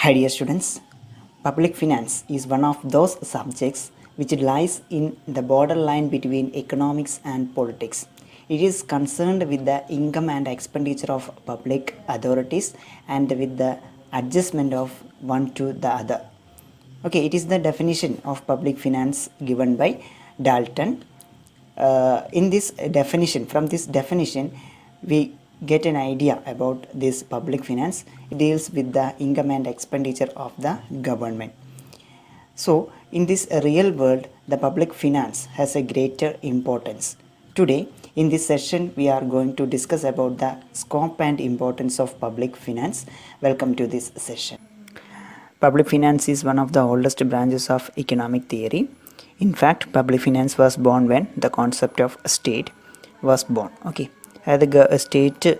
Hi dear students, public finance is one of those subjects which lies in the borderline between economics and politics. It is concerned with the income and expenditure of public authorities and with the adjustment of one to the other. Okay, it is the definition of public finance given by Dalton. From this definition, we get an idea about this public finance. It deals with the income and expenditure of the government. So, in this real world, the public finance has a greater importance. Today, in this session, we are going to discuss about the scope and importance of public finance. Welcome to this session. Public finance is one of the oldest branches of economic theory. In fact, public finance was born when the concept of state was born. Okay, അതായത് state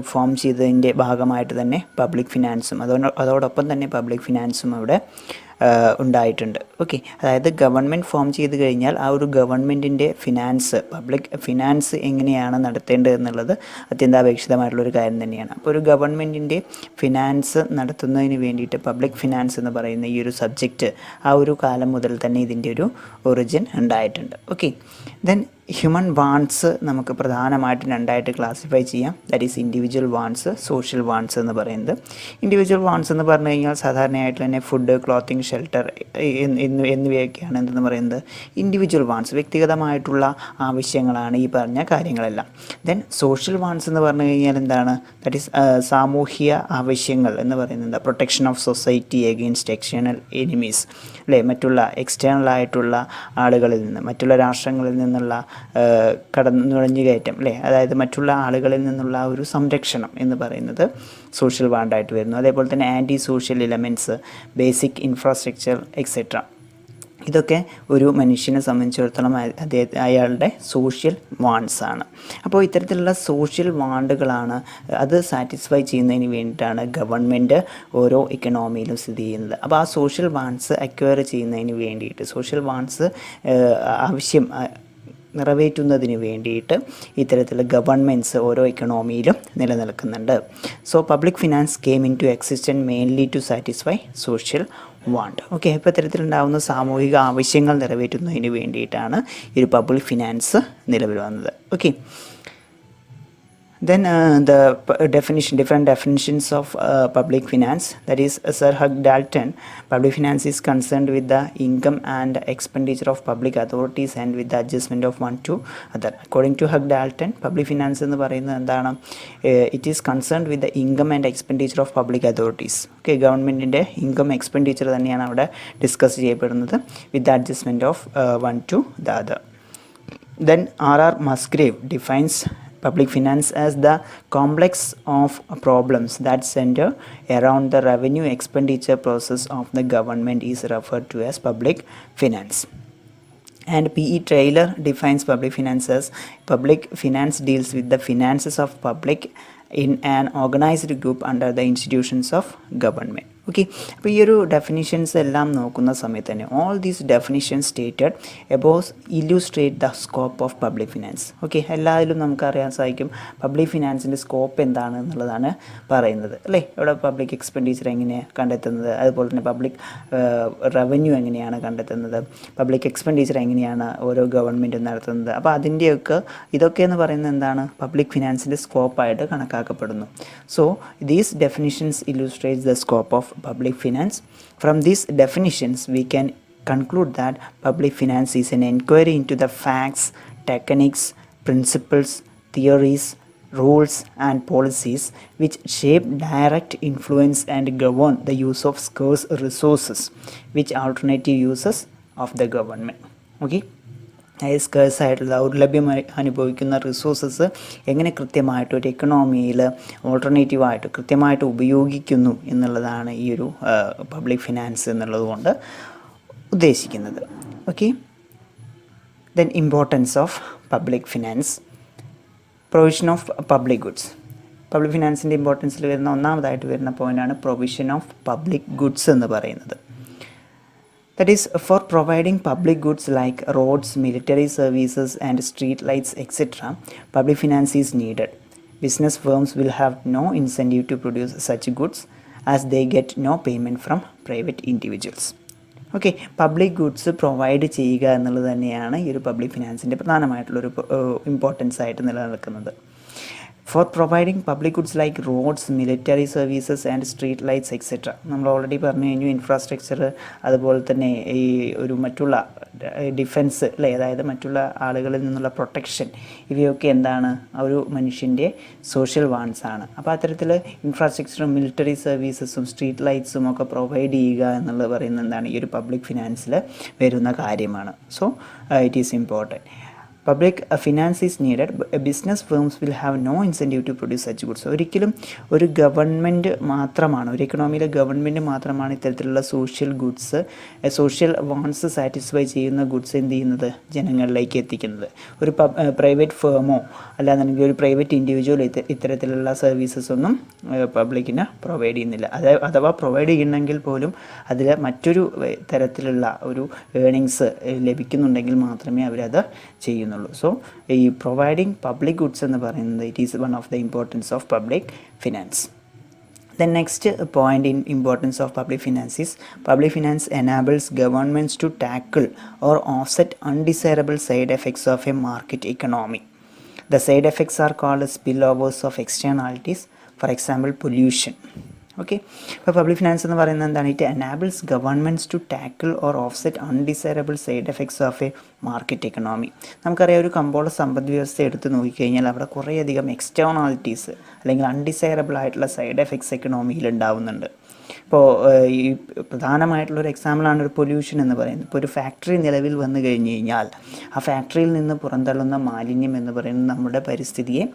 form ചെയ്തതിൻ്റെ ഭാഗമായിട്ട് തന്നെ public ഫിനാൻസും അതോടൊപ്പം തന്നെ public ഫിനാൻസും അവിടെ ഉണ്ടായിട്ടുണ്ട്. Okay, അതായത് government form ചെയ്ത് കഴിഞ്ഞാൽ ആ ഒരു ഗവൺമെൻറ്റിൻ്റെ പബ്ലിക് ഫിനാൻസ് എങ്ങനെയാണ് നടത്തേണ്ടത് എന്നുള്ളത് അത്യന്താപേക്ഷിതമായിട്ടുള്ളൊരു കാര്യം തന്നെയാണ്. അപ്പോൾ ഒരു ഗവൺമെൻറ്റിൻ്റെ ഫിനാൻസ് നടത്തുന്നതിന് വേണ്ടിയിട്ട് പബ്ലിക് ഫിനാൻസ് എന്ന് പറയുന്ന ഈ ഒരു സബ്ജക്റ്റ് ആ ഒരു കാലം മുതൽ തന്നെ ഇതിൻ്റെ ഒരു ഒറിജിൻ ഉണ്ടായിട്ടുണ്ട്. ഓക്കെ, ദെൻ ഹ്യൂമൻ വാണ്ട്സ് നമുക്ക് പ്രധാനമായിട്ട് രണ്ടായിട്ട് ക്ലാസിഫൈ ചെയ്യാം. That is individual wants, social wants എന്ന് പറയുന്നത്. ഇൻഡിവിജ്വൽ വാണ്ട്സ് എന്ന് പറഞ്ഞു കഴിഞ്ഞാൽ സാധാരണയായിട്ട് തന്നെ ഫുഡ്, ക്ലോത്തിങ്, ഷെൽട്ടർ എന്നിവയൊക്കെയാണ് എന്തെന്ന് പറയുന്നത് ഇൻഡിവിജ്വൽ വാണ്ട്സ്, വ്യക്തിഗതമായിട്ടുള്ള ആവശ്യങ്ങളാണ് ഈ പറഞ്ഞ കാര്യങ്ങളെല്ലാം. ദെൻ സോഷ്യൽ വാണ്ട്സ് എന്ന് പറഞ്ഞു കഴിഞ്ഞാൽ എന്താണ്? ദാറ്റ് ഈസ് സാമൂഹിക ആവശ്യങ്ങൾ എന്ന് പറയുന്നത് protection of society against external enemies, അല്ലേ? മറ്റുള്ള എക്സ്റ്റേണലായിട്ടുള്ള ആളുകളിൽ നിന്ന്, മറ്റുള്ള രാഷ്ട്രങ്ങളിൽ നിന്നുള്ള നുഴഞ്ഞുകയറ്റം, അല്ലേ? അതായത് മറ്റുള്ള ആളുകളിൽ നിന്നുള്ള ഒരു സംരക്ഷണം എന്ന് പറയുന്നത് സോഷ്യൽ വാണ്ടായിട്ട് വരുന്നു. അതേപോലെ തന്നെ anti social elements, basic infrastructure etcetera, ഇതൊക്കെ ഒരു മനുഷ്യനെ സംബന്ധിച്ചിടത്തോളം അയാളുടെ സോഷ്യൽ വാണ്ട്സ് ആണ്. അപ്പോൾ ഇത്തരത്തിലുള്ള സോഷ്യൽ വാണ്ടുകളാണ് അത് സാറ്റിസ്ഫൈ ചെയ്യുന്നതിന് വേണ്ടിയിട്ടാണ് ഗവൺമെൻറ് ഓരോ ഇക്കണോമിയിലും സ്ഥിതി ചെയ്യുന്നത്. അപ്പോൾ ആ സോഷ്യൽ വാണ്ട്സ് അക്വയർ ചെയ്യുന്നതിന് വേണ്ടിയിട്ട്, സോഷ്യൽ വാണ്ട്സ് ആവശ്യം നിറവേറ്റുന്നതിന് വേണ്ടിയിട്ട് ഇത്തരത്തിലുള്ള ഗവൺമെൻറ്റ്സ് ഓരോ ഇക്കണോമിയിലും നിലനിൽക്കുന്നുണ്ട്. So public finance came into existence mainly to satisfy social want. Okay, ഇപ്പോൾ ഇത്തരത്തിലുണ്ടാകുന്ന സാമൂഹിക ആവശ്യങ്ങൾ നിറവേറ്റുന്നതിന് വേണ്ടിയിട്ടാണ് ഈ ഒരു പബ്ലിക് ഫിനാൻസ് നിലവിൽ വന്നത്. Okay, then different definitions of public finance. That is, Sir Hugh Dalton, public finance is concerned with the income and expenditure of public authorities and with the adjustment of one to other. According to Hugh Dalton, public finance എന്ന് പറയുന്നത് എന്താണ്? It is concerned with the income and expenditure of public authorities. Okay, ഗവൺമെൻറ്റിൻ്റെ income expenditure തന്നെയാണ് അവിടെ discuss ചെയ്യപ്പെടുന്നത്, with the adjustment of one to the other. Then R.R. Musgrave defines public finance as the complex of problems that center around the revenue expenditure process of the government is referred to as public finance. And P.E. Taylor defines public finance as public finance deals with the finances of public in an organized group under the institutions of government. Okay, അപ്പോൾ ഈ ഒരു definitions എല്ലാം നോക്കുന്ന സമയത്ത് തന്നെ all these definitions stated above illustrate the scope of public finance. Okay, എല്ലാത്തിലും നമുക്കറിയാൻ സാധിക്കും പബ്ലിക് ഫിനാൻസിൻ്റെ സ്കോപ്പ് എന്താണ് എന്നുള്ളതാണ് പറയുന്നത്, അല്ലേ? ഇവിടെ പബ്ലിക് എക്സ്പെൻഡിച്ചർ എങ്ങനെയാണ് കണ്ടെത്തുന്നത്, അതുപോലെ തന്നെ പബ്ലിക് റവന്യൂ എങ്ങനെയാണ് കണ്ടെത്തുന്നത്, പബ്ലിക് എക്സ്പെൻഡിച്ചർ എങ്ങനെയാണ് ഓരോ ഗവൺമെൻറ്റും നടത്തുന്നത്. അപ്പോൾ ഇതൊക്കെ എന്ന് പറയുന്നത് എന്താണ്? പബ്ലിക് ഫിനാൻസിൻ്റെ സ്കോപ്പായിട്ട് കണക്കാക്കപ്പെടുന്നു. So these definitions illustrates the scope of public finance. From these definitions, we can conclude that public finance is an inquiry into the facts, techniques, principles, theories, rules and policies which shape, direct, influence and govern the use of scarce resources which alternative uses of the government. Okay, scarce ആയിട്ടുള്ള ദൗർലഭ്യമായി അനുഭവിക്കുന്ന resources എങ്ങനെ കൃത്യമായിട്ട് ഒരു എക്കണോമിയിൽ ഓൾട്ടർനേറ്റീവായിട്ട് കൃത്യമായിട്ട് ഉപയോഗിക്കുന്നു എന്നുള്ളതാണ് ഈ ഒരു പബ്ലിക് ഫിനാൻസ് എന്നുള്ളത് കൊണ്ട് ഉദ്ദേശിക്കുന്നത്. Okay, then importance of public finance. Provision of public goods. Public ഫിനാൻസിൻ്റെ ഇമ്പോർട്ടൻസിൽ വരുന്ന ഒന്നാമതായിട്ട് വരുന്ന പോയിൻ്റാണ് പ്രൊവിഷൻ ഓഫ് പബ്ലിക് ഗുഡ്സ് എന്ന് പറയുന്നത്. That is, for providing public goods like roads, military services and street lights etc., public finance is needed. Business firms will have no incentive to produce such goods as they get no payment from private individuals. Okay, public goods provide ചെയ്യുക എന്നുള്ളത് തന്നെയാണ് ഈ ഒരു public ഫിനാൻസിൻ്റെ പ്രധാനമായിട്ടുള്ളൊരു importance ആയിട്ട് നിലനിൽക്കുന്നത്. For providing public goods like roads, military services and street lights etcetera. നമ്മൾ already പറഞ്ഞു കഴിഞ്ഞു, ഇൻഫ്രാസ്ട്രക്ചർ, അതുപോലെ തന്നെ ഈ ഒരു മറ്റുള്ള ഡിഫെൻസ് അല്ലേ, അതായത് മറ്റുള്ള ആളുകളിൽ നിന്നുള്ള പ്രൊട്ടക്ഷൻ, ഇവയൊക്കെ എന്താണ്, ഒരു മനുഷ്യൻ്റെ സോഷ്യൽ വാൺസ് ആണ്. അപ്പോൾ അത്തരത്തിൽ ഇൻഫ്രാസ്ട്രക്ചറും മിലിറ്ററി സർവീസസും സ്ട്രീറ്റ് ലൈറ്റ്സും ഒക്കെ പ്രൊവൈഡ് ചെയ്യുക എന്നുള്ളത് പറയുന്നത് എന്താണ്, ഈ ഒരു പബ്ലിക് ഫിനാൻസിൽ വരുന്ന കാര്യമാണ്. So it is important. Public finance is needed. Business firms will have no incentive to produce such goods. ഒരിക്കലും ഒരു ഗവൺമെൻറ് മാത്രമാണ്, ഒരു എക്കണോമിയിലെ ഗവൺമെൻറ് മാത്രമാണ് ഇത്തരത്തിലുള്ള social goods, social wants satisfy ചെയ്യുന്ന ഗുഡ്സ് എന്ത് ചെയ്യുന്നത്, ജനങ്ങളിലേക്ക് എത്തിക്കുന്നത്. ഒരു പ്രൈവറ്റ് ഫേമോ അല്ലാന്നുണ്ടെങ്കിൽ ഒരു പ്രൈവറ്റ് ഇൻഡിവിജ്വൽ ഇത്തരത്തിലുള്ള സർവീസസ് ഒന്നും പബ്ലിക്കിന് പ്രൊവൈഡ് ചെയ്യുന്നില്ല. അഥവാ പ്രൊവൈഡ് ചെയ്യുന്നെങ്കിൽ പോലും അതിൽ മറ്റൊരു തരത്തിലുള്ള ഒരു ഏണിങ്സ് ലഭിക്കുന്നുണ്ടെങ്കിൽ മാത്രമേ അവരത് ചെയ്യുന്നുള്ളൂ. സോ ഈ പ്രൊവൈഡിങ് പബ്ലിക് ഗുഡ്സ് എന്ന് പറയുന്നത് it is one of the importance of public finance. The next point in importance of public finance is public finance enables governments to tackle or offset undesirable side effects of a market economy. The side effects are called spillovers of externalities, for example pollution. Okay, ഇപ്പോൾ public finance എന്ന് പറയുന്നത് എന്താണ്, it enables governments to tackle or offset undesirable side effects of a market economy. നമുക്കറിയാം, ഒരു കമ്പോള സമ്പദ് വ്യവസ്ഥ എടുത്ത് നോക്കിക്കഴിഞ്ഞാൽ അവിടെ കുറേയധികം എക്സ്റ്റേണാലിറ്റീസ് അല്ലെങ്കിൽ അൺഡിസൈറബിൾ ആയിട്ടുള്ള സൈഡ് എഫക്ട്സ് എക്കണോമിയിൽ ഉണ്ടാവുന്നുണ്ട്. ഇപ്പോൾ ഈ പ്രധാനമായിട്ടുള്ളൊരു എക്സാമ്പിളാണ് ഒരു പൊല്യൂഷൻ എന്ന് പറയുന്നത്. ഇപ്പോൾ ഒരു ഫാക്ടറി നിലവിൽ വന്നു കഴിഞ്ഞ് കഴിഞ്ഞാൽ ആ ഫാക്ടറിയിൽ നിന്ന് പുറന്തള്ളുന്ന മാലിന്യം എന്ന് പറയുന്നത് നമ്മുടെ പരിസ്ഥിതിയെ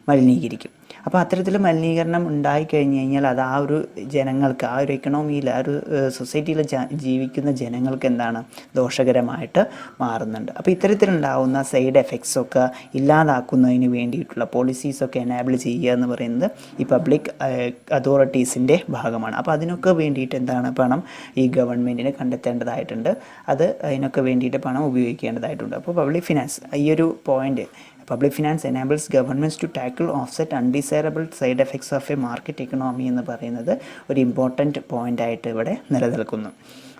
മലിനീകരിക്കും. അപ്പോൾ അത്തരത്തിൽ മലിനീകരണം ഉണ്ടായിക്കഴിഞ്ഞ് കഴിഞ്ഞാൽ അത് ആ ഒരു ജനങ്ങൾക്ക്, ആ ഒരു എക്കണോമിയിൽ, ആ ഒരു സൊസൈറ്റിയിൽ ജീവിക്കുന്ന ജനങ്ങൾക്ക് എന്താണ്, ദോഷകരമായിട്ട് മാറുന്നുണ്ട്. അപ്പോൾ ഇത്തരത്തിലുണ്ടാവുന്ന സൈഡ് എഫക്ട്സൊക്കെ ഇല്ലാതാക്കുന്നതിന് വേണ്ടിയിട്ടുള്ള പോളിസീസൊക്കെ എനാബിൾ ചെയ്യുക എന്ന് പറയുന്നത് ഈ പബ്ലിക് അതോറിറ്റീസിൻ്റെ ഭാഗമാണ്. അപ്പോൾ അതിനൊക്കെ വേണ്ടിയിട്ട് എന്താണ്, പണം ഈ ഗവൺമെൻറ്റിന് കണ്ടെത്തേണ്ടതായിട്ടുണ്ട്. അതിനൊക്കെ വേണ്ടിയിട്ട് പണം ഉപയോഗിക്കേണ്ടതായിട്ടുണ്ട്. അപ്പോൾ പബ്ലിക് ഫിനാൻസ് ഈ ഒരു point, public finance enables governments to tackle offset undesirable side effects of a market economy എന്ന് പറയുന്നത് ഒരു ഇമ്പോർട്ടൻറ്റ് പോയിൻ്റായിട്ട് ഇവിടെ നിലനിൽക്കുന്നു.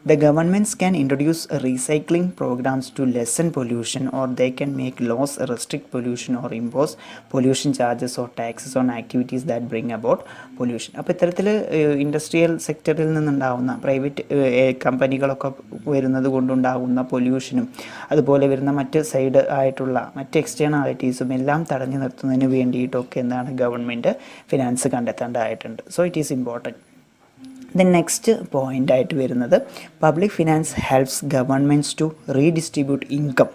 The governments can introduce recycling programs to lessen pollution, or they can make laws restrict pollution or impose pollution charges or taxes on activities that bring about pollution. അപ്പോൾ ഇത്തരത്തിൽ industrial സെക്ടറിൽ നിന്നുണ്ടാകുന്ന private കമ്പനികളൊക്കെ വരുന്നത് കൊണ്ടുണ്ടാകുന്ന പൊല്യൂഷനും അതുപോലെ വരുന്ന മറ്റ് സൈഡ് ആയിട്ടുള്ള മറ്റ് എക്സ്റ്റേണാലിറ്റീസും എല്ലാം തടഞ്ഞു നിർത്തുന്നതിന് വേണ്ടിയിട്ടൊക്കെ എന്താണ്, ഗവൺമെൻറ് ഫിനാൻസ് കണ്ടെത്തേണ്ടതായിട്ടുണ്ട്. So it is important. Then next point ആയിട്ട് വരുന്നത് public finance helps governments to redistribute income.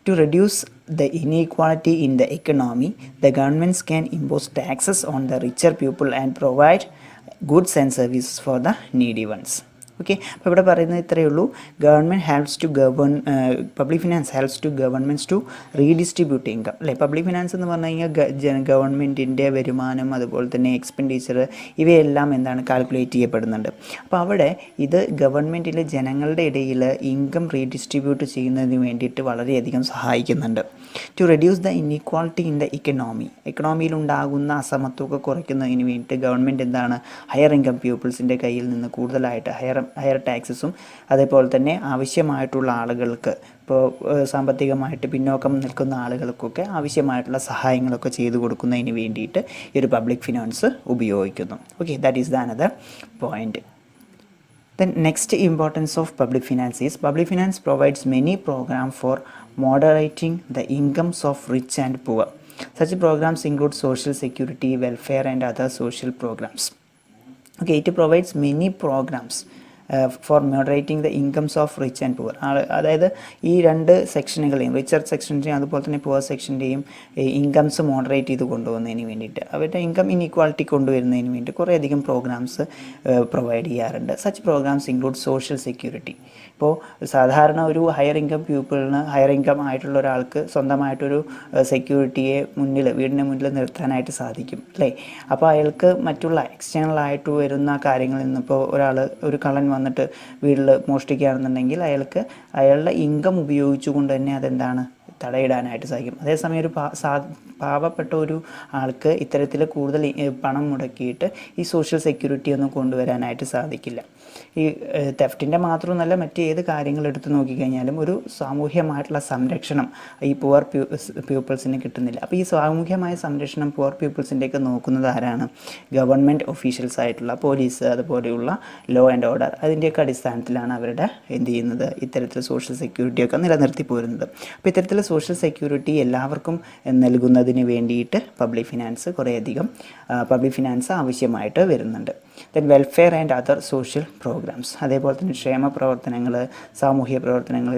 To reduce the inequality in the economy, the governments can impose taxes on the richer people and provide goods and services for the needy ones. Okay, അപ്പോൾ ഇവിടെ പറയുന്നത് ഇത്രയേ ഉള്ളൂ. Government helps to public finance helps to governments to redistribute income അല്ലേ. Public finance എന്ന് പറഞ്ഞു കഴിഞ്ഞാൽ ഗവൺമെൻറ്റിൻ്റെ വരുമാനം അതുപോലെ തന്നെ എക്സ്പെൻഡിച്ചർ ഇവയെല്ലാം എന്താണ്, കാൽക്കുലേറ്റ് ചെയ്യപ്പെടുന്നുണ്ട്. അപ്പോൾ അവിടെ ഇത് ഗവൺമെൻറ്റിലെ ജനങ്ങളുടെ ഇടയിൽ ഇൻകം റീഡിസ്ട്രിബ്യൂട്ട് ചെയ്യുന്നതിന് വേണ്ടിയിട്ട് വളരെയധികം സഹായിക്കുന്നുണ്ട്. To reduce the inequality in the എക്കണോമിയിൽ ഉണ്ടാകുന്ന അസമത്വമൊക്കെ കുറയ്ക്കുന്നതിന് വേണ്ടിയിട്ട് ഗവൺമെൻറ് എന്താണ്, ഹയർ ഇൻകം പീപ്പിൾസിൻ്റെ കയ്യിൽ നിന്ന് കൂടുതലായിട്ട് ഹയർ ടാക്സസും അതേപോലെ തന്നെ ആവശ്യമായിട്ടുള്ള ആളുകൾക്ക്, ഇപ്പോൾ സാമ്പത്തികമായിട്ട് പിന്നോക്കം നിൽക്കുന്ന ആളുകൾക്കൊക്കെ ആവശ്യമായിട്ടുള്ള സഹായങ്ങളൊക്കെ ചെയ്തു കൊടുക്കുന്നതിന് വേണ്ടിയിട്ട് ഈ ഒരു പബ്ലിക് ഫിനാൻസ് ഉപയോഗിക്കുന്നു. Okay, that is the another point. The next importance of public finance is public finance provides many programs for moderating the incomes of rich and poor. Such programs include social security, welfare and other social programs. Okay, it provides many programs for moderating the incomes of rich and poor. അതായത് ഈ രണ്ട് സെക്ഷനുകളെയും, richer സെക്ഷൻ്റെയും അതുപോലെ തന്നെ poor സെക്ഷൻ്റെയും incomes moderate ചെയ്ത് കൊണ്ടുപോകുന്നതിന് വേണ്ടിയിട്ട്, അവരുടെ income inequality കൊണ്ടുവരുന്നതിന് വേണ്ടി കുറേയധികം പ്രോഗ്രാംസ് പ്രൊവൈഡ് ചെയ്യാറുണ്ട്. Such programs include social security. ഇപ്പോൾ സാധാരണ ഒരു ഹയർ ഇൻകം പീപ്പിളിന്, ഹയർ ഇൻകം ആയിട്ടുള്ള ഒരാൾക്ക് സ്വന്തമായിട്ടൊരു സെക്യൂരിറ്റിയെ വീടിന് മുന്നിൽ നിർത്താനായിട്ട് സാധിക്കും അല്ലേ. അപ്പോൾ അയാൾക്ക് മറ്റുള്ള എക്സ്റ്റേണൽ ആയിട്ട് വരുന്ന കാര്യങ്ങളിൽ നിന്ന്, ഇപ്പോൾ ഒരു കള്ളൻ വന്നിട്ട് വീട്ടിൽ മോഷ്ടിക്കുകയാണെന്നുണ്ടെങ്കിൽ അയാളുടെ ഇൻകം ഉപയോഗിച്ചുകൊണ്ട് തന്നെ അതെന്താണ്, തടയിടാനായിട്ട് സാധിക്കും. അതേസമയം ഒരു പാവപ്പെട്ട ഒരു ആൾക്ക് ഇത്തരത്തിൽ കൂടുതൽ പണം മുടക്കിയിട്ട് ഈ സോഷ്യൽ സെക്യൂരിറ്റി ഒന്നും കൊണ്ടുവരാനായിട്ട് സാധിക്കില്ല. ഈ തെഫ്റ്റിൻ്റെ മാത്രമൊന്നുമല്ല, മറ്റ് ഏത് കാര്യങ്ങൾ എടുത്തു നോക്കിക്കഴിഞ്ഞാലും ഒരു സാമൂഹ്യമായിട്ടുള്ള സംരക്ഷണം ഈ പുവർ പീപ്പിൾസിന് കിട്ടുന്നില്ല. അപ്പോൾ ഈ സാമൂഹ്യമായ സംരക്ഷണം പുവർ പീപ്പിൾസിൻ്റെയൊക്കെ നോക്കുന്നത് ആരാണ്? ഗവൺമെൻറ് ഒഫീഷ്യൽസ് ആയിട്ടുള്ള പോലീസ്, അതുപോലെയുള്ള ലോ ആൻഡ് ഓർഡർ, അതിൻ്റെയൊക്കെ അടിസ്ഥാനത്തിലാണ് അവരുടെ എന്ത് ചെയ്യുന്നത്, ഇത്തരത്തിൽ സോഷ്യൽ സെക്യൂരിറ്റിയൊക്കെ നിലനിർത്തി പോരുന്നത്. അപ്പോൾ ഇത്തരത്തിൽ സോഷ്യൽ സെക്യൂരിറ്റി എല്ലാവർക്കും നൽകുന്നതിന് വേണ്ടിയിട്ട് പബ്ലിക് ഫിനാൻസ് ആവശ്യമായിട്ട് വരുന്നുണ്ട്. Then welfare and other social programs, അതേപോലെ തന്നെ ക്ഷേമ പ്രവർത്തനങ്ങൾ, സാമൂഹ്യ പ്രവർത്തനങ്ങൾ,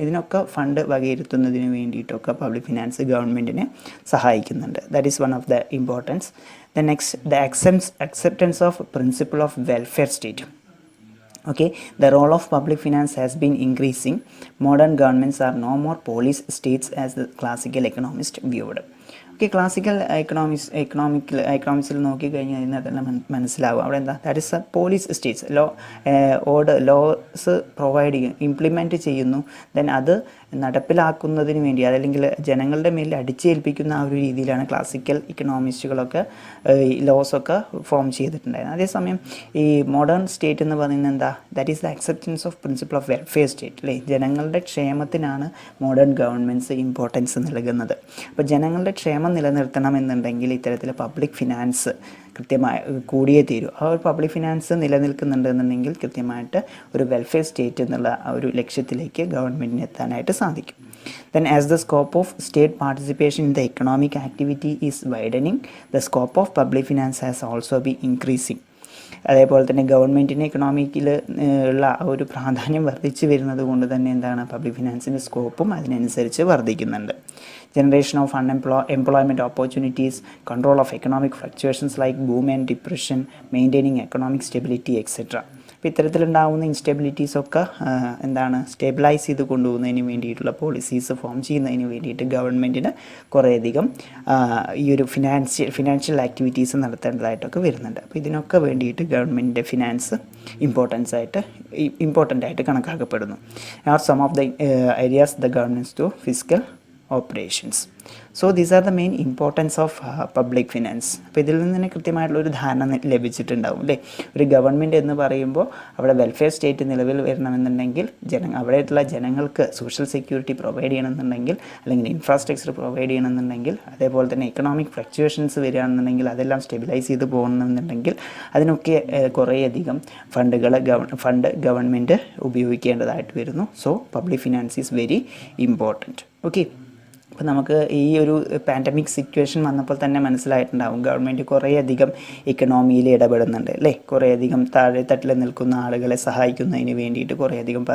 ഇതിനൊക്കെ ഫണ്ട് വകയിരുത്തുന്നതിന് വേണ്ടിയിട്ടൊക്കെ പബ്ലിക് ഫിനാൻസ് ഗവൺമെൻറ്റിനെ സഹായിക്കുന്നുണ്ട്. That is one of the importance. The next, the acceptance of principle of welfare state. Okay, the role of public finance has been increasing. Modern governments are no more police states as the classical economist viewed. Okay, classical എക്കണോമിക്സിൽ നോക്കിക്കഴിഞ്ഞാൽ ഇതിനകത്തെല്ലാം മനസ്സിലാവും. അവിടെ എന്താ, that is police states. Laws provide ചെയ്യും, implement ചെയ്യുന്നു, then അത് നടപ്പിലാക്കുന്നതിന് വേണ്ടി അതല്ലെങ്കിൽ ജനങ്ങളുടെ മേലിൽ അടിച്ചേൽപ്പിക്കുന്ന ആ ഒരു രീതിയിലാണ് ക്ലാസിക്കൽ ഇക്കണോമിസ്റ്റുകളൊക്കെ ലോസൊക്കെ ഫോം ചെയ്തിട്ടുണ്ടായിരുന്നത്. അതേസമയം ഈ മോഡേൺ സ്റ്റേറ്റ് എന്ന് പറയുന്നത് എന്താ, that is the acceptance of principle of welfare state, അല്ലേ? ജനങ്ങളുടെ ക്ഷേമത്തിനാണ് മോഡേൺ ഗവൺമെൻറ്റ്സ് ഇമ്പോർട്ടൻസ് നൽകുന്നത്. അപ്പോൾ ജനങ്ങളുടെ ക്ഷേമം നിലനിർത്തണമെന്നുണ്ടെങ്കിൽ ഇത്തരത്തിൽ പബ്ലിക് ഫിനാൻസ് കൃത്യമായി കൂടിയേ തീരൂ. ആ ഒരു പബ്ലിക് ഫിനാൻസ് നിലനിൽക്കുന്നുണ്ടെന്നുണ്ടെങ്കിൽ കൃത്യമായിട്ട് ഒരു വെൽഫെയർ സ്റ്റേറ്റ് എന്നുള്ള ആ ഒരു ലക്ഷ്യത്തിലേക്ക് ഗവൺമെൻറ്റിന് എത്താനായിട്ട് സാധിക്കും. Then as the scope of state participation in the economic activity is widening, the scope of public finance has also been increasing. അതേപോലെ തന്നെ ഗവൺമെൻറ്റിന് എക്കണോമിക്കിൽ ഉള്ള ഒരു പ്രാധാന്യം വർദ്ധിച്ചു വരുന്നത് കൊണ്ട് തന്നെ എന്താണ്, പബ്ലിക് ഫിനാൻസിൻ്റെ സ്കോപ്പും അതിനനുസരിച്ച് വർദ്ധിക്കുന്നുണ്ട്. Generation of employment opportunities, control of economic fluctuations like boom and depression, maintaining economic stability etcetera. അപ്പോൾ ഇത്തരത്തിലുണ്ടാകുന്ന ഇൻസ്റ്റെബിലിറ്റീസൊക്കെ എന്താണ്, സ്റ്റെബിലൈസ് ചെയ്ത് കൊണ്ടുപോകുന്നതിന് വേണ്ടിയിട്ടുള്ള പോളിസീസ് ഫോം ചെയ്യുന്നതിന് വേണ്ടിയിട്ട് ഗവൺമെൻറ്റിന് കുറേയധികം ഈ ഒരു ഫിനാൻഷ്യൽ ആക്ടിവിറ്റീസ് നടത്തേണ്ടതായിട്ടൊക്കെ വരുന്നുണ്ട്. അപ്പോൾ ഇതിനൊക്കെ വേണ്ടിയിട്ട് ഗവൺമെൻറ്റിൻ്റെ ഫിനാൻസ് ഇമ്പോർട്ടൻ്റ് ആയിട്ട് കണക്കാക്കപ്പെടുന്നു. Are some of the areas the governments to fiscal operations. So these are the main importance of public finance. അപ്പോൾ ഇതിൽ നിന്ന് തന്നെ കൃത്യമായിട്ടുള്ളൊരു ധാരണ ലഭിച്ചിട്ടുണ്ടാവും, അല്ലേ? ഒരു ഗവൺമെൻറ് എന്ന് പറയുമ്പോൾ അവിടെ വെൽഫെയർ സ്റ്റേറ്റ് നിലവിൽ വരണമെന്നുണ്ടെങ്കിൽ അവിടെയുള്ള ജനങ്ങൾക്ക് സോഷ്യൽ സെക്യൂരിറ്റി പ്രൊവൈഡ് ചെയ്യണമെന്നുണ്ടെങ്കിൽ, അല്ലെങ്കിൽ ഇൻഫ്രാസ്ട്രക്ചർ പ്രൊവൈഡ് ചെയ്യണമെന്നുണ്ടെങ്കിൽ, അതേപോലെ തന്നെ എക്കണോമിക് ഫ്ലക്ച്വേഷൻസ് വരികയാണെന്നുണ്ടെങ്കിൽ അതെല്ലാം സ്റ്റെബിലൈസ് ചെയ്ത് പോകണമെന്നുണ്ടെങ്കിൽ അതിനൊക്കെ കുറേയധികം ഫണ്ട് ഗവൺമെൻറ് ഉപയോഗിക്കേണ്ടതായിട്ട് വരുന്നു. So public finance is very important. Okay, അപ്പോൾ നമുക്ക് ഈ ഒരു പാൻഡമിക് സിറ്റുവേഷൻ വന്നപ്പോൾ തന്നെ മനസ്സിലായിട്ടുണ്ടാവും ഗവൺമെൻറ് കുറേയധികം ഇക്കണോമിയിൽ ഇടപെടുന്നുണ്ട്, അല്ലേ? കുറേയധികം താഴെത്തട്ടിൽ നിൽക്കുന്ന ആളുകളെ സഹായിക്കുന്നതിന് വേണ്ടിയിട്ട് കുറേയധികം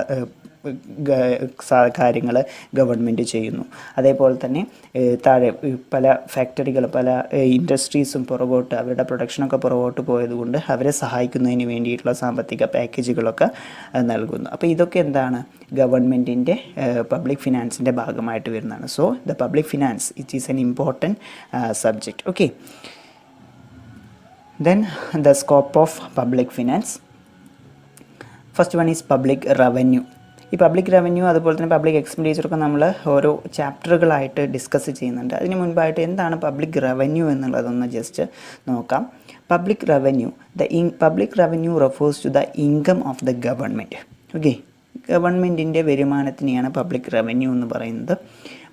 കാര്യങ്ങൾ ഗവൺമെൻറ് ചെയ്യുന്നു. അതേപോലെ തന്നെ താഴെ പല ഫാക്ടറികൾ, പല ഇൻഡസ്ട്രീസും പുറകോട്ട്, അവരുടെ പ്രൊഡക്ഷനൊക്കെ പുറകോട്ട് പോയതുകൊണ്ട് അവരെ സഹായിക്കുന്നതിന് വേണ്ടിയിട്ടുള്ള സാമ്പത്തിക പാക്കേജുകളൊക്കെ നൽകുന്നു. അപ്പോൾ ഇതൊക്കെ എന്താണ്, ഗവൺമെൻറ്റിൻ്റെ പബ്ലിക് ഫിനാൻസിൻ്റെ ഭാഗമായിട്ട് വരുന്നതാണ്. So the public finance it is an important subject. Okay, then the scope of public finance. First one is public revenue. ഈ പബ്ലിക് റവന്യൂ അതുപോലെ തന്നെ പബ്ലിക് എക്സ്പെൻഡിച്ചറൊക്കെ നമ്മൾ ഓരോ ചാപ്റ്ററുകളായിട്ട് ഡിസ്കസ് ചെയ്യുന്നുണ്ട്. അതിന് മുൻപായിട്ട് എന്താണ് പബ്ലിക് റവന്യൂ എന്നുള്ളതൊന്ന് ജസ്റ്റ് നോക്കാം. Public revenue refers to the income of the government. Okay, ഗവൺമെൻറ്റിൻ്റെ വരുമാനത്തിനെയാണ് പബ്ലിക് റവന്യൂ എന്ന് പറയുന്നത്.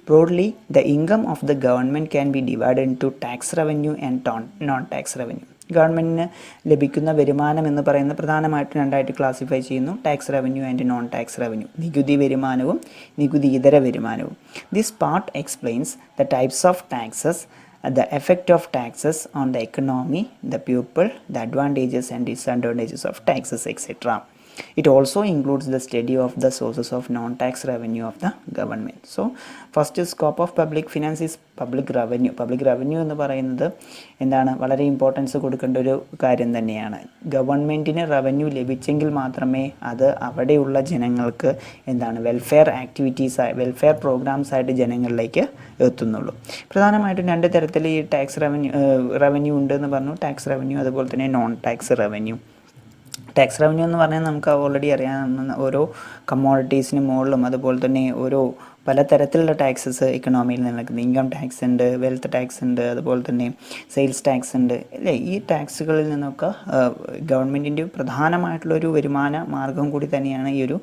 Broadly the income of the government can be divided into tax revenue and non tax revenue. ഗവൺമെൻറ്റിന് ലഭിക്കുന്ന വരുമാനം എന്ന് പറയുന്നത് പ്രധാനമായിട്ടും രണ്ടായിട്ട് ക്ലാസിഫൈ ചെയ്യുന്നു: tax revenue and non tax revenue. നികുതി വരുമാനവും നികുതി ഇതര വരുമാനവും. This part explains the types of taxes, the effect of taxes on the economy, the people, the advantages and disadvantages of taxes, etc. It also includes the study of the sources of non-tax revenue of the government. So first scope of public finance is public revenue. Public revenue എന്ന് പറയുന്നത് എന്താണ്, വളരെ importance കൊടുക്കേണ്ട ഒരു കാര്യം തന്നെയാണ്. ഗവൺമെൻറ്റിന് revenue ലഭിച്ചെങ്കിൽ മാത്രമേ അത് അവിടെയുള്ള ജനങ്ങൾക്ക് എന്താണ് വെൽഫെയർ പ്രോഗ്രാംസ് ആയിട്ട് ജനങ്ങളിലേക്ക് എത്തുന്നുള്ളൂ. പ്രധാനമായിട്ടും രണ്ട് തരത്തിൽ ഈ ടാക്സ് റവന്യൂ ഉണ്ട് എന്ന് പറഞ്ഞു. ടാക്സ് റവന്യൂ അതുപോലെ തന്നെ non tax revenue. Tax revenue എന്ന് പറഞ്ഞാൽ നമുക്ക് ഓൾറെഡി അറിയാം, ഓരോ കമ്മോഡിറ്റീസിന് മുകളിലും അതുപോലെ തന്നെ ഓരോ പലതരത്തിലുള്ള ടാക്സസ് ഇക്കണോമിയിൽ നിലനിൽക്കുന്നത്. ഇൻകം ടാക്സ് ഉണ്ട്, വെൽത്ത് ടാക്സ് ഉണ്ട്, അതുപോലെ തന്നെ സെയിൽസ് ടാക്സ് ഉണ്ട് അല്ലേ. ഈ ടാക്സുകളിൽ നിന്നൊക്കെ ഗവൺമെൻറ്റിൻ്റെ പ്രധാനമായിട്ടുള്ളൊരു വരുമാന മാർഗം കൂടി തന്നെയാണ് ഈ ഒരു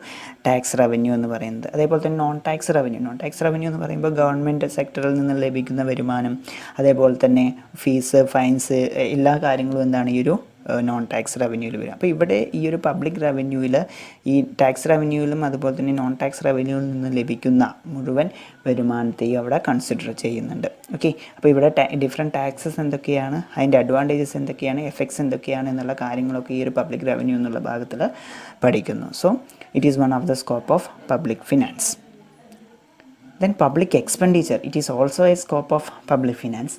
ടാക്സ് റവന്യൂ എന്ന് പറയുന്നത്. അതേപോലെ തന്നെ നോൺ ടാക്സ് റവന്യൂ എന്ന് പറയുമ്പോൾ ഗവൺമെൻറ് സെക്ടറിൽ നിന്ന് ലഭിക്കുന്ന വരുമാനം, അതേപോലെ തന്നെ ഫീസ്, ഫൈൻസ്, എല്ലാ കാര്യങ്ങളും എന്താണ് ഈ ഒരു നോൺ ടാക്സ് റവന്യൂവിൽ വരും. അപ്പോൾ ഇവിടെ ഈ ഒരു പബ്ലിക് റവന്യൂവിൽ ഈ ടാക്സ് റവന്യൂവിലും അതുപോലെ തന്നെ നോൺ ടാക്സ് റവന്യൂവിൽ നിന്ന് ലഭിക്കുന്ന മുഴുവൻ വരുമാനത്തെയും അവിടെ കൺസിഡർ ചെയ്യുന്നുണ്ട്. ഓക്കെ, അപ്പോൾ ഇവിടെ ഡിഫറെൻറ്റ് ടാക്സസ് എന്തൊക്കെയാണ്, അതിൻ്റെ അഡ്വാൻറ്റേജസ് എന്തൊക്കെയാണ്, എഫക്ട്സ് എന്തൊക്കെയാണ് എന്നുള്ള കാര്യങ്ങളൊക്കെ ഈ ഒരു പബ്ലിക് റവന്യൂ എന്നുള്ള ഭാഗത്തിൽ പഠിക്കുന്നു. So it is one of the scope of public finance. Then public expenditure, it is also a scope of public finance.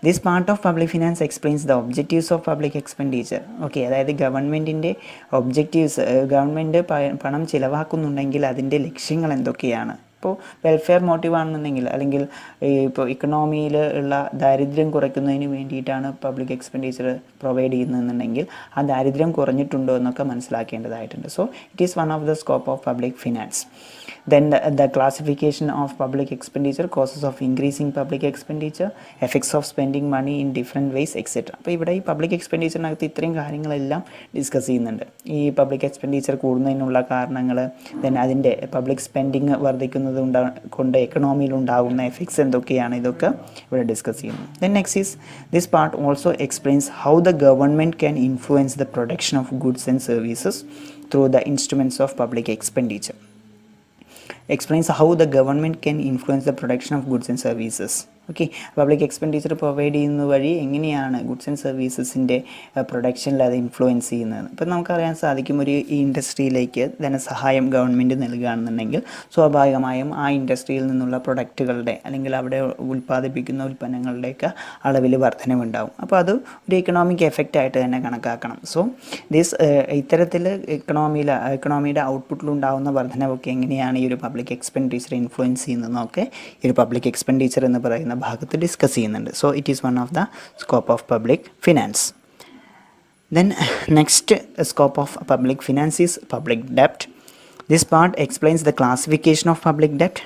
This part of public finance explains the objectives of public expenditure. Okay, അതായത് ഗവൺമെൻറ്റിൻ്റെ objectives, government പണം ചിലവാക്കുന്നുണ്ടെങ്കിൽ അതിൻ്റെ ലക്ഷ്യങ്ങൾ എന്തൊക്കെയാണ്. ഇപ്പോൾ welfare motive ആണെന്നുണ്ടെങ്കിൽ, അല്ലെങ്കിൽ ഇപ്പോൾ ഇക്കണോമിയിൽ ഉള്ള ദാരിദ്ര്യം കുറയ്ക്കുന്നതിന് വേണ്ടിയിട്ടാണ് പബ്ലിക് എക്സ്പെൻഡിച്ചർ പ്രൊവൈഡ് ചെയ്യുന്നതെന്നുണ്ടെങ്കിൽ ആ ദാരിദ്ര്യം കുറഞ്ഞിട്ടുണ്ടോ എന്നൊക്കെ മനസ്സിലാക്കേണ്ടതായിട്ടുണ്ട്. So it is one of the scope of public finance. Then the classification of public expenditure, causes of increasing public expenditure, effects of spending money in different ways, etc. അപ്പോൾ ഇവിടെ ഈ public എക്സ്പെൻഡിച്ചറിനകത്ത് ഇത്രയും കാര്യങ്ങളെല്ലാം ഡിസ്കസ് ചെയ്യുന്നുണ്ട്. ഈ public expenditure കൂടുന്നതിനുള്ള കാരണങ്ങൾ, then അതിൻ്റെ public spending വർദ്ധിക്കുന്നത് കൊണ്ട് എക്കണോമിയിൽ ഉണ്ടാകുന്ന എഫക്ട്സ് എന്തൊക്കെയാണ്, ഇതൊക്കെ ഇവിടെ ഡിസ്കസ് ചെയ്യുന്നു. Then next is this part also explains how the government can influence the production of goods and services through the instruments of public expenditure. Explains how the government can influence the production of goods and services. Okay, public expenditure provide ചെയ്യുന്ന വഴി എങ്ങനെയാണ് goods and സർവീസസിൻ്റെ പ്രൊഡക്ഷനിൽ അത് influence ചെയ്യുന്നത്. ഇപ്പം നമുക്കറിയാൻ സാധിക്കും, ഒരു ഈ ഇൻഡസ്ട്രിയിലേക്ക് ധനസഹായം ഗവൺമെൻറ് നൽകുകയാണെന്നുണ്ടെങ്കിൽ സ്വാഭാവികമായും ആ ഇൻഡസ്ട്രിയിൽ നിന്നുള്ള പ്രൊഡക്റ്റുകളുടെ അല്ലെങ്കിൽ അവിടെ ഉൽപ്പാദിപ്പിക്കുന്ന ഉൽപ്പന്നങ്ങളുടെയൊക്കെ അളവിൽ വർധനവുണ്ടാവും. അപ്പോൾ അത് ഒരു ഇക്കണോമിക് എഫക്റ്റ് ആയിട്ട് തന്നെ കണക്കാക്കണം. സോ ഇത്തരത്തിൽ ഇക്കണോമിയുടെ ഔട്ട്പുട്ടിലുണ്ടാകുന്ന വർധനവൊക്കെ എങ്ങനെയാണ് ഈ ഒരു പബ്ലിക് എക്സ്പെൻഡിച്ചർ ഇൻഫ്ലുവൻസ് ചെയ്യുന്നതെന്നൊക്കെ ഈ ഒരു പബ്ലിക് എക്സ്പെൻഡിച്ചർ എന്ന് പറയുന്ന ഭാഗത്ത് ഡിസ്കസ് ചെയ്യുന്നുണ്ട്. So it is one of the scope of public finance. Then next scope of public finance is public ഡെപ്റ്റ്. This part explains the classification of public ഡെപ്റ്റ്,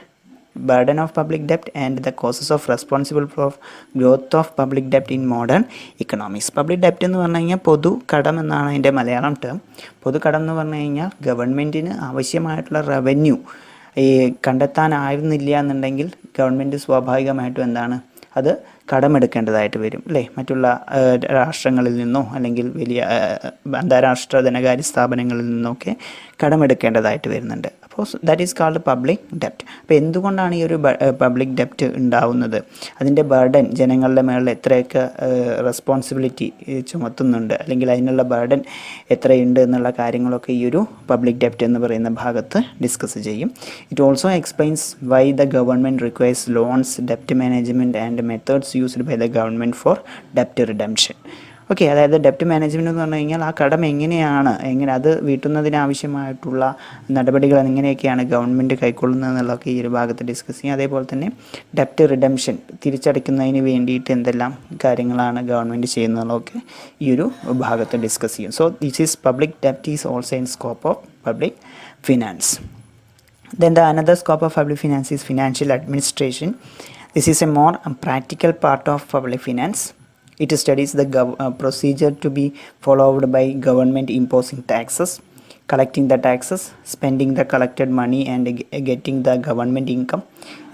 burden of public debt and the causes of responsible for growth of public debt in modern economies. Public ഡെപ്റ്റ് എന്ന് പറഞ്ഞു കഴിഞ്ഞാൽ പൊതു കടം എന്നാണ് അതിൻ്റെ Malayalam term. പൊതു കടം എന്ന് പറഞ്ഞു കഴിഞ്ഞാൽ ഗവൺമെൻറ്റിന് ആവശ്യമായിട്ടുള്ള റവന്യൂ കണ്ടെത്താനായിരുന്നില്ല എന്നുണ്ടെങ്കിൽ ഗവൺമെൻറ് സ്വാഭാവികമായിട്ടും എന്താണ് അത് കടമെടുക്കേണ്ടതായിട്ട് വരും അല്ലേ, മറ്റുള്ള രാഷ്ട്രങ്ങളിൽ നിന്നോ അല്ലെങ്കിൽ വലിയ അന്താരാഷ്ട്ര ധനകാര്യ സ്ഥാപനങ്ങളിൽ നിന്നൊക്കെ കടമെടുക്കേണ്ടതായിട്ട് വരുന്നുണ്ട്. അപ്പോൾ ദാറ്റ് ഈസ് കാൾഡ് പബ്ലിക് ഡെപ്റ്റ്. അപ്പോൾ എന്തുകൊണ്ടാണ് ഈ ഒരു പബ്ലിക് ഡെപ്റ്റ് ഉണ്ടാവുന്നത്, അതിൻ്റെ ബർഡൻ ജനങ്ങളുടെ മേളിൽ എത്രയൊക്കെ റെസ്പോൺസിബിലിറ്റി ചുമത്തുന്നുണ്ട്, അല്ലെങ്കിൽ അതിനുള്ള ബർഡൻ എത്രയുണ്ട് എന്നുള്ള കാര്യങ്ങളൊക്കെ ഈ ഒരു പബ്ലിക് ഡെപ്റ്റ് എന്ന് പറയുന്ന ഭാഗത്ത് ഡിസ്കസ് ചെയ്യും. It also explains why the government requires loans, ഡെപ്റ്റ് management and methods used by the government four ഡെപ്റ്റ് redemption. Okay, അതായത് ഡെപ്റ്റ് മാനേജ്മെൻറ്റ് എന്ന് പറഞ്ഞു കഴിഞ്ഞാൽ ആ കടം എങ്ങനെ അത് വീട്ടുന്നതിനാവശ്യമായിട്ടുള്ള നടപടികൾ എങ്ങനെയൊക്കെയാണ് ഗവൺമെൻറ് കൈക്കൊള്ളുന്നത് എന്നുള്ളതൊക്കെ ഈ ഒരു ഭാഗത്ത് ഡിസ്കസ് ചെയ്യും. അതേപോലെ തന്നെ ഡെപ്റ്റ് റിഡംഷൻ, തിരിച്ചടയ്ക്കുന്നതിന് വേണ്ടിയിട്ട് എന്തെല്ലാം കാര്യങ്ങളാണ് ഗവൺമെൻറ് ചെയ്യുന്നതൊക്കെ ഈ ഒരു ഭാഗത്ത് ഡിസ്കസ് ചെയ്യും. സോ ദിസ് ഈസ് പബ്ലിക് ഡെപ്റ്റ് is also in scope of public finance. Then the another scope of public finance is financial administration. This is a more practical part of public finance. It studies the procedure to be followed by government imposing taxes, collecting the taxes, spending the collected money and getting the government income,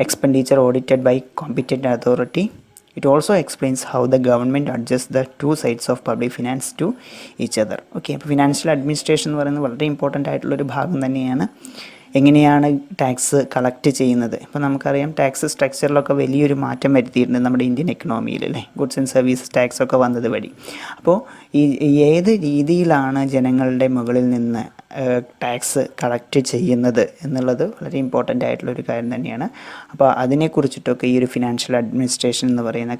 expenditure audited by competent authority. It also explains how the government adjusts the two sides of public finance to each other. Okay, അപ്പോൾ financial administration എന്ന് പറയുന്നത് വളരെ important ആയിട്ടുള്ളൊരു ഭാഗം തന്നെയാണ്. എങ്ങനെയാണ് tax collect ചെയ്യുന്നത്. ഇപ്പോൾ നമുക്കറിയാം ടാക്സ് സ്ട്രക്ചറിലൊക്കെ വലിയൊരു മാറ്റം വരുത്തിയിട്ടുണ്ട് നമ്മുടെ ഇന്ത്യൻ എക്കണോമിയിൽ അല്ലേ, ഗുഡ്സ് ആൻഡ് സർവീസസ് ടാക്സ് ഒക്കെ വന്നത് വഴി. അപ്പോൾ ഏത് രീതിയിലാണ് ജനങ്ങളുടെ മുകളിൽ നിന്ന് ടാക്സ് കളക്ട് ചെയ്യുന്നത് എന്നുള്ളത് വളരെ ഇമ്പോർട്ടൻ്റ് ആയിട്ടുള്ളൊരു കാര്യം തന്നെയാണ്. അപ്പോൾ അതിനെക്കുറിച്ചിട്ടൊക്കെ ഈ ഒരു ഫിനാൻഷ്യൽ അഡ്മിനിസ്ട്രേഷൻ എന്ന് പറയുന്ന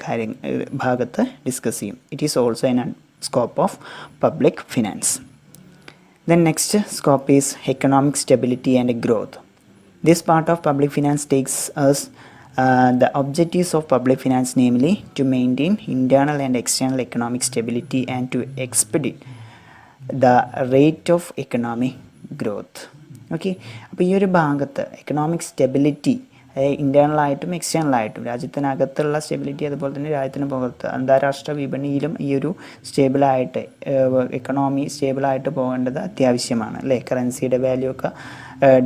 ഭാഗത്ത് ഡിസ്കസ് ചെയ്യും. It is also an scope of public finance. Then next scope is economic stability and growth. This part of public finance takes us the objectives of public finance, namely to maintain internal and external economic stability and to expedite the rate of economic growth. Okay, അപ്പോൾ ഈ ഒരു ഭാഗത്ത് economic stability, ഇൻറ്റേർണലായിട്ടും എക്സ്റ്റേണലായിട്ടും രാജ്യത്തിനകത്തുള്ള stability, അതുപോലെ തന്നെ രാജ്യത്തിന് പുറത്ത് അന്താരാഷ്ട്ര വിപണിയിലും ഈ ഒരു സ്റ്റേബിളായിട്ട് എക്കണോമി സ്റ്റേബിളായിട്ട് പോകേണ്ടത് അത്യാവശ്യമാണ് അല്ലേ. കറൻസിയുടെ വാല്യൂ ഒക്കെ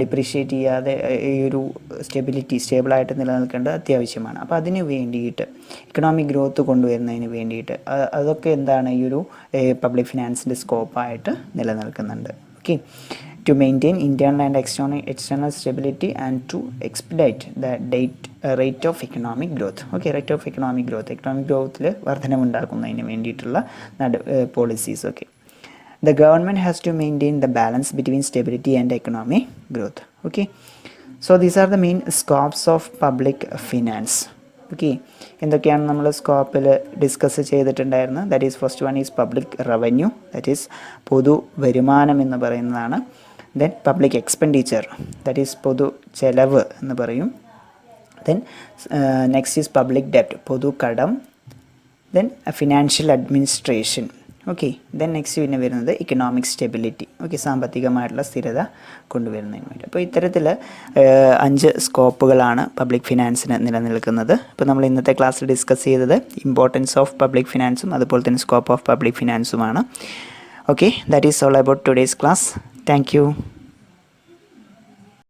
ഡിപ്രീഷിയേറ്റ് ചെയ്യാതെ ഈ ഒരു സ്റ്റേബിളായിട്ട് നിലനിൽക്കേണ്ടത് അത്യാവശ്യമാണ്. അപ്പോൾ അതിന് വേണ്ടിയിട്ട് എക്കണോമിക് ഗ്രോത്ത് കൊണ്ടുവരുന്നതിന് വേണ്ടിയിട്ട് അതൊക്കെ എന്താണ് ഈ ഒരു പബ്ലിക് ഫിനാൻസിൻ്റെ സ്കോപ്പായിട്ട് നിലനിൽക്കുന്നുണ്ട്. Okay, to maintain internal and external stability and to expedite the rate of economic growth. Okay, rate of economic growthൽ വർധനവുണ്ടാക്കുന്നതിന് വേണ്ടിയിട്ടുള്ള policies. Okay, the government has to maintain the balance between stability and economic growth. Okay, so these are the main scopes of public finance. Okay, എന്തൊക്കെയാണ് നമ്മൾ സ്കോപ്പിൽ discuss ചെയ്തിട്ടുണ്ടായിരുന്നത്? That is first one is public revenue, that is പൊതു വരുമാനം എന്ന് പറയുന്നതാണ്. Then public expenditure, that is പൊതു ചെലവ് എന്ന് പറയും. ദെൻ നെക്സ്റ്റ് ഈസ് പബ്ലിക് ഡെപ്റ്റ്, പൊതു കടം. Then financial administration. Okay, then next പിന്നെ വരുന്നത് ഇക്കണോമിക് സ്റ്റെബിലിറ്റി. ഓക്കെ, സാമ്പത്തികമായിട്ടുള്ള സ്ഥിരത കൊണ്ടുവരുന്നതിന് വേണ്ടി. അപ്പോൾ ഇത്തരത്തിൽ 5 സ്കോപ്പുകളാണ് പബ്ലിക് ഫിനാൻസിന് നിലനിൽക്കുന്നത്. ഇപ്പോൾ നമ്മൾ ഇന്നത്തെ ക്ലാസ്സിൽ ഡിസ്കസ് ചെയ്തത് ഇമ്പോർട്ടൻസ് ഓഫ് പബ്ലിക് ഫിനാൻസും അതുപോലെ തന്നെ സ്കോപ്പ് ഓഫ് പബ്ലിക് ഫിനാൻസുമാണ്. Okay, that is all about today's class. Thank U.